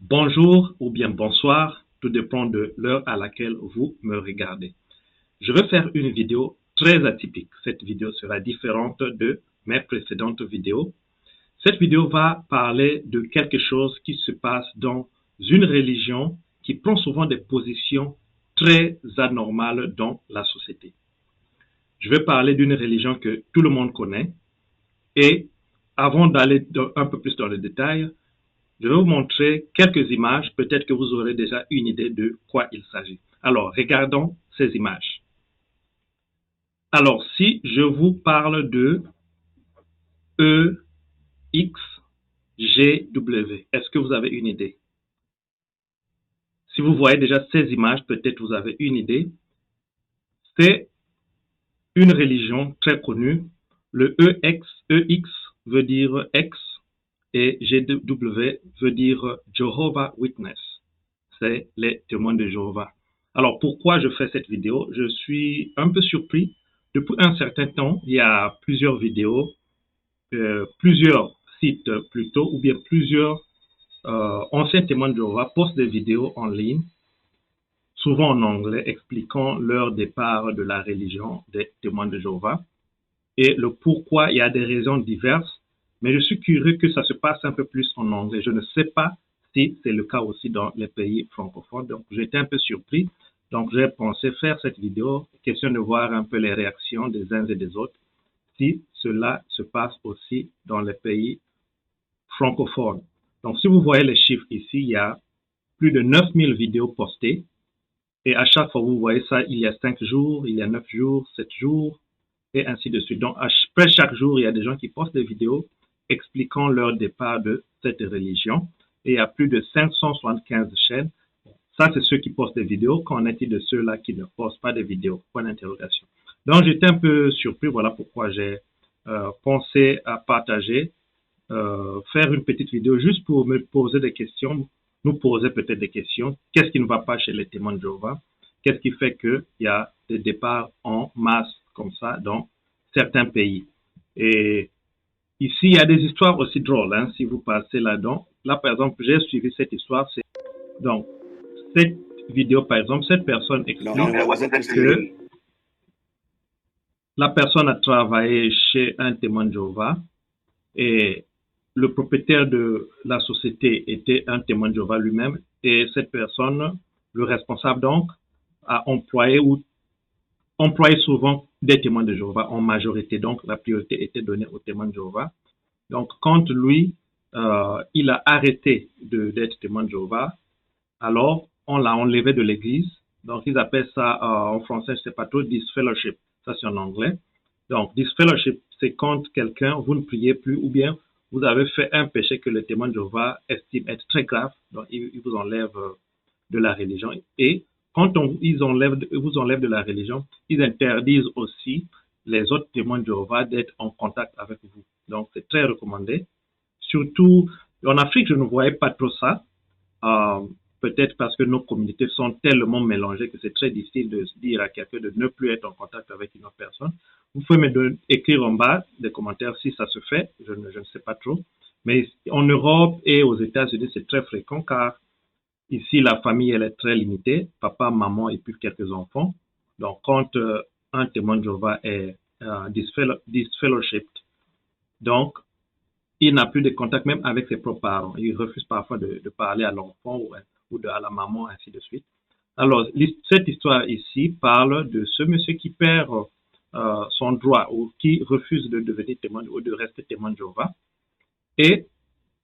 Bonjour ou bien bonsoir, tout dépend de l'heure à laquelle vous me regardez. Je vais faire une vidéo très atypique. Cette vidéo sera différente de mes précédentes vidéos. Cette vidéo va parler de quelque chose qui se passe dans une religion qui prend souvent des positions très anormales dans la société. Je vais parler d'une religion que tout le monde connaît et avant d'aller un peu plus dans le détail, je vais vous montrer quelques images, peut-être que vous aurez déjà une idée de quoi il s'agit. Alors, regardons ces images. Alors, si je vous parle de EXGW, est-ce que vous avez une idée? Si vous voyez déjà ces images, peut-être vous avez une idée. C'est une religion très connue. Le EX veut dire X et GW veut dire Jehovah Witness. C'est les témoins de Jéhovah. Alors, pourquoi je fais cette vidéo? Je suis un peu surpris. Depuis un certain temps, il y a plusieurs vidéos, plusieurs sites plutôt, ou bien plusieurs anciens témoins de Jéhovah postent des vidéos en ligne, souvent en anglais, expliquant leur départ de la religion des témoins de Jéhovah et le pourquoi. Il y a des raisons diverses, mais je suis curieux que ça se passe un peu plus en anglais. Je ne sais pas si c'est le cas aussi dans les pays francophones. Donc, j'étais un peu surpris. Donc, j'ai pensé faire cette vidéo, question de voir un peu les réactions des uns et des autres, si cela se passe aussi dans les pays francophones. Donc, si vous voyez les chiffres ici, il y a plus de 9000 vidéos postées. Et à chaque fois, vous voyez ça, il y a 5 jours, il y a 9 jours, 7 jours, et ainsi de suite. Donc, après chaque jour, il y a des gens qui postent des vidéos expliquant leur départ de cette religion. Et il y a plus de 575 chaînes. Ça, c'est ceux qui postent des vidéos. Qu'en est-il de ceux-là qui ne postent pas de vidéos? Point d'interrogation. Donc, j'étais un peu surpris. Voilà pourquoi j'ai pensé à partager, faire une petite vidéo juste pour me poser des questions, nous poser peut-être des questions. Qu'est-ce qui ne va pas chez les témoins de Jéhovah? Qu'est-ce qui fait qu'il y a des départs en masse comme ça dans certains pays? Et ici, il y a des histoires aussi drôles, hein, si vous passez là-dedans. Là, par exemple, j'ai suivi cette histoire. Donc, cette vidéo, par exemple, cette personne explique que la personne a travaillé chez un témoin de Jéhovah et le propriétaire de la société était un témoin de Jéhovah lui-même et cette personne, le responsable donc, a employé souvent des témoins de Jéhovah en majorité. Donc, la priorité était donnée aux témoins de Jéhovah. Donc, quand lui, il a arrêté d'être témoin de Jéhovah, alors on l'a enlevé de l'église. Donc, ils appellent ça en français, je ne sais pas trop, disfellowship. Ça, c'est en anglais. Donc, disfellowship, c'est quand quelqu'un, vous ne priez plus ou bien vous avez fait un péché que le témoin de Jéhovah estime être très grave. Donc, il vous enlève de la religion. Et quand ils vous enlèvent de la religion, ils interdisent aussi les autres témoins de Jéhovah d'être en contact avec vous. Donc, c'est très recommandé. Surtout, en Afrique, je ne voyais pas trop ça. Peut-être parce que nos communautés sont tellement mélangées que c'est très difficile de se dire à quelqu'un de ne plus être en contact avec une autre personne. Vous pouvez écrire en bas des commentaires si ça se fait, je ne sais pas trop. Mais en Europe et aux États-Unis, c'est très fréquent car ici, la famille, elle est très limitée. Papa, maman et puis quelques enfants. Donc, quand un témoin de Jéhovah est disfellowshipped, donc, il n'a plus de contact même avec ses propres parents. Il refuse parfois de parler à l'enfant ou à la maman, ainsi de suite. Alors, cette histoire ici parle de ce monsieur qui perd son droit ou qui refuse de devenir témoin ou de rester témoin de Jéhovah. Et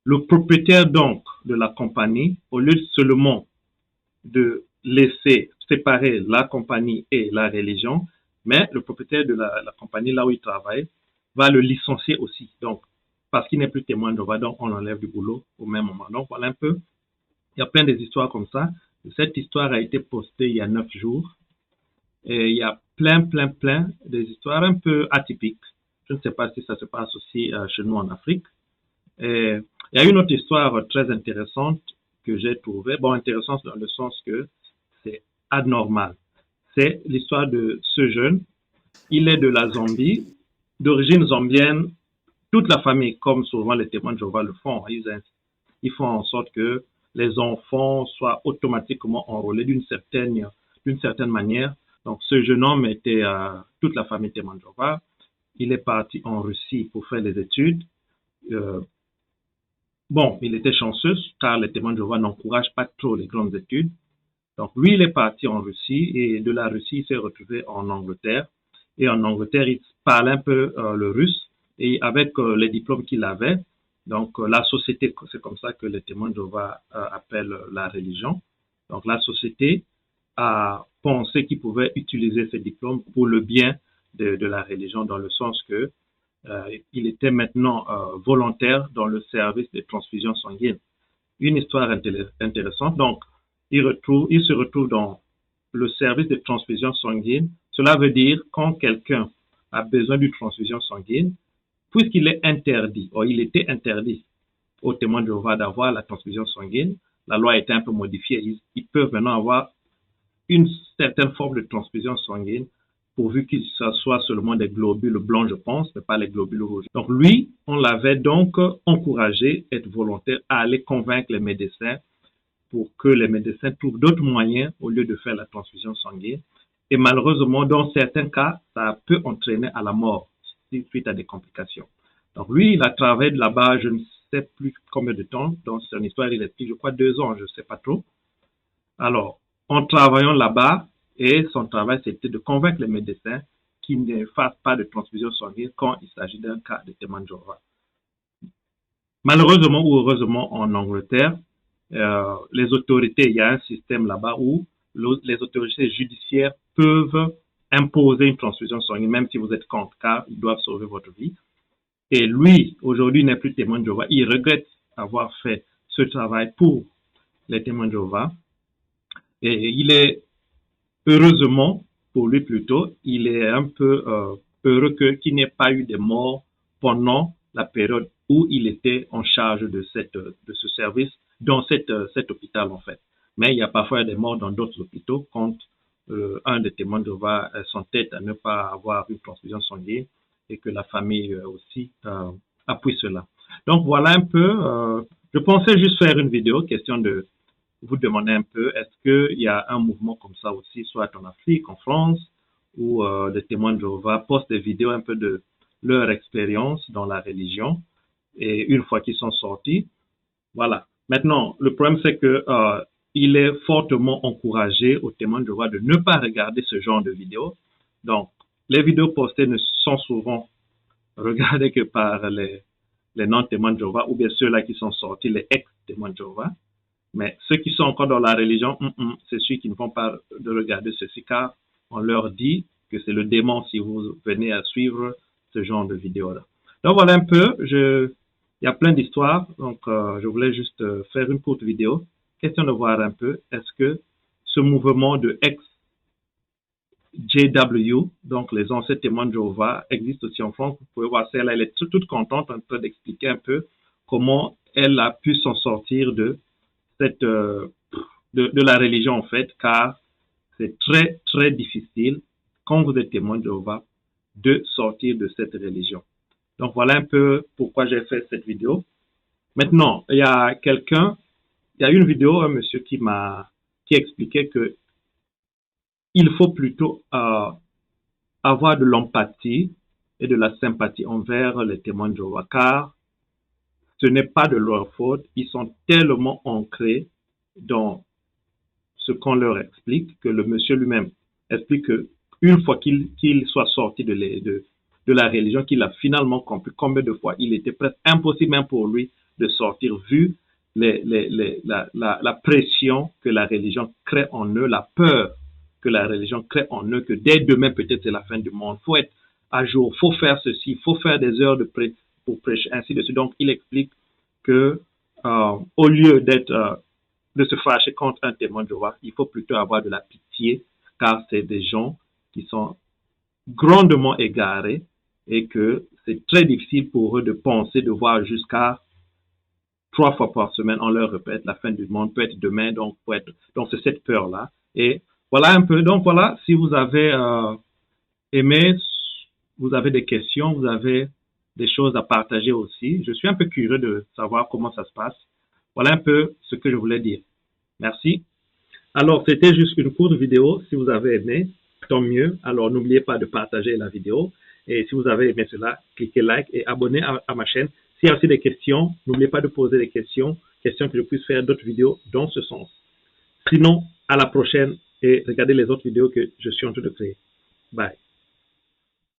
le propriétaire donc de la compagnie, au lieu seulement de laisser séparer la compagnie et la religion, mais le propriétaire de la compagnie, là où il travaille, va le licencier aussi. Donc, parce qu'il n'est plus témoin de Jéhovah, donc on l'enlève du boulot au même moment. Donc, voilà un peu. Il y a plein des histoires comme ça. Cette histoire a été postée il y a 9 jours. Et il y a plein des histoires un peu atypiques. Je ne sais pas si ça se passe aussi chez nous en Afrique. Et il y a une autre histoire très intéressante que j'ai trouvée. Bon, intéressante dans le sens que c'est anormal. C'est l'histoire de ce jeune. Il est de la Zambie, d'origine zambienne. Toute la famille, comme souvent les témoins de Jéhovah le font, ils font en sorte que les enfants soient automatiquement enrôlés d'une certaine manière. Donc, ce jeune homme était, toute la famille témoin de Jéhovah. Il est parti en Russie pour faire les études. Bon, il était chanceux car les témoins de Jéhovah n'encouragent pas trop les grandes études. Donc, lui, il est parti en Russie et de la Russie, il s'est retrouvé en Angleterre. Et en Angleterre, il parlait un peu le russe et avec les diplômes qu'il avait, donc la société, c'est comme ça que les témoins de Jéhovah appellent la religion. Donc, la société a pensé qu'il pouvait utiliser ces diplômes pour le bien de la religion, dans le sens que il était maintenant volontaire dans le service de transfusion sanguine. Une histoire intéressante. Donc, il se retrouve dans le service de transfusion sanguine. Cela veut dire quand quelqu'un a besoin d'une transfusion sanguine, puisqu'il est interdit, ou il était interdit aux témoins de Jéhovah d'avoir la transfusion sanguine, la loi a été un peu modifiée. Ils peuvent maintenant avoir une certaine forme de transfusion sanguine, pourvu qu'il soit seulement des globules blancs, je pense, mais pas les globules rouges. Donc lui, on l'avait donc encouragé, être volontaire, à aller convaincre les médecins pour que les médecins trouvent d'autres moyens au lieu de faire la transfusion sanguine. Et malheureusement, dans certains cas, ça peut entraîner à la mort suite à des complications. Donc lui, il a travaillé de là-bas, je ne sais plus combien de temps. Dans son histoire, il est, je crois, 2 ans, je ne sais pas trop. Alors, en travaillant là-bas, et son travail, c'était de convaincre les médecins qu'ils ne fassent pas de transfusion sanguine quand il s'agit d'un cas de témoin de Jéhovah. Malheureusement ou heureusement, en Angleterre, les autorités, il y a un système là-bas où les autorités judiciaires peuvent imposer une transfusion sanguine, même si vous êtes contre, car ils doivent sauver votre vie. Et lui, aujourd'hui, n'est plus témoin de Jéhovah. Il regrette avoir fait ce travail pour les témoins de Jéhovah. Et il est, heureusement, pour lui plutôt, il est un peu heureux qu'il n'y ait pas eu de morts pendant la période où il était en charge de ce service dans cet hôpital, en fait. Mais il y a parfois des morts dans d'autres hôpitaux quand un des témoins de Jéhovah s'entête à ne pas avoir une transfusion sanguine et que la famille aussi appuie cela. Donc voilà un peu, je pensais juste faire une vidéo, question de vous demander un peu, est-ce qu'il y a un mouvement comme ça aussi, soit en Afrique, en France, où les témoins de Jéhovah postent des vidéos un peu de leur expérience dans la religion, et une fois qu'ils sont sortis, voilà. Maintenant, le problème c'est que il est fortement encouragé aux témoins de Jéhovah de ne pas regarder ce genre de vidéos. Donc, les vidéos postées ne sont souvent regardées que par les non-témoins de Jéhovah, ou bien ceux-là qui sont sortis, les ex-témoins de Jéhovah. Mais ceux qui sont encore dans la religion, c'est ceux qui ne vont pas de regarder ceci, car on leur dit que c'est le démon si vous venez à suivre ce genre de vidéos-là. Donc voilà un peu, il y a plein d'histoires, donc je voulais juste faire une courte vidéo, question de voir un peu, est-ce que ce mouvement de ex-JW, donc les anciens témoins de Jéhovah, existe aussi en France. Vous pouvez voir celle-là, elle est toute contente en train d'expliquer un peu comment elle a pu s'en sortir de la religion en fait, car c'est très très difficile quand vous êtes témoin de Jéhovah de sortir de cette religion. Donc voilà un peu pourquoi j'ai fait cette vidéo. Maintenant, il y a une vidéo, un monsieur qui expliquait que il faut plutôt avoir de l'empathie et de la sympathie envers les témoins de Jéhovah, car ce n'est pas de leur faute, ils sont tellement ancrés dans ce qu'on leur explique, que le monsieur lui-même explique qu'une fois qu'il soit sorti de la religion, qu'il a finalement compris combien de fois il était presque impossible même pour lui de sortir, vu la pression que la religion crée en eux, la peur que la religion crée en eux, que dès demain peut-être c'est la fin du monde, il faut être à jour, il faut faire ceci, il faut faire des heures pour prêcher, ainsi de suite. Donc il explique que au lieu de se fâcher contre un témoin de Jéhovah, il faut plutôt avoir de la pitié, car c'est des gens qui sont grandement égarés et que c'est très difficile pour eux de penser, de voir jusqu'à 3 fois par semaine, on leur répète, la fin du monde peut être demain, donc c'est cette peur-là. Et voilà un peu, donc voilà, si vous avez aimé, vous avez des questions, vous avez des choses à partager aussi. Je suis un peu curieux de savoir comment ça se passe. Voilà un peu ce que je voulais dire. Merci. Alors, c'était juste une courte vidéo. Si vous avez aimé, tant mieux. Alors, n'oubliez pas de partager la vidéo. Et si vous avez aimé cela, cliquez like et abonnez à ma chaîne. S'il y a aussi des questions, n'oubliez pas de poser des questions que je puisse faire d'autres vidéos dans ce sens. Sinon, à la prochaine et regardez les autres vidéos que je suis en train de créer. Bye.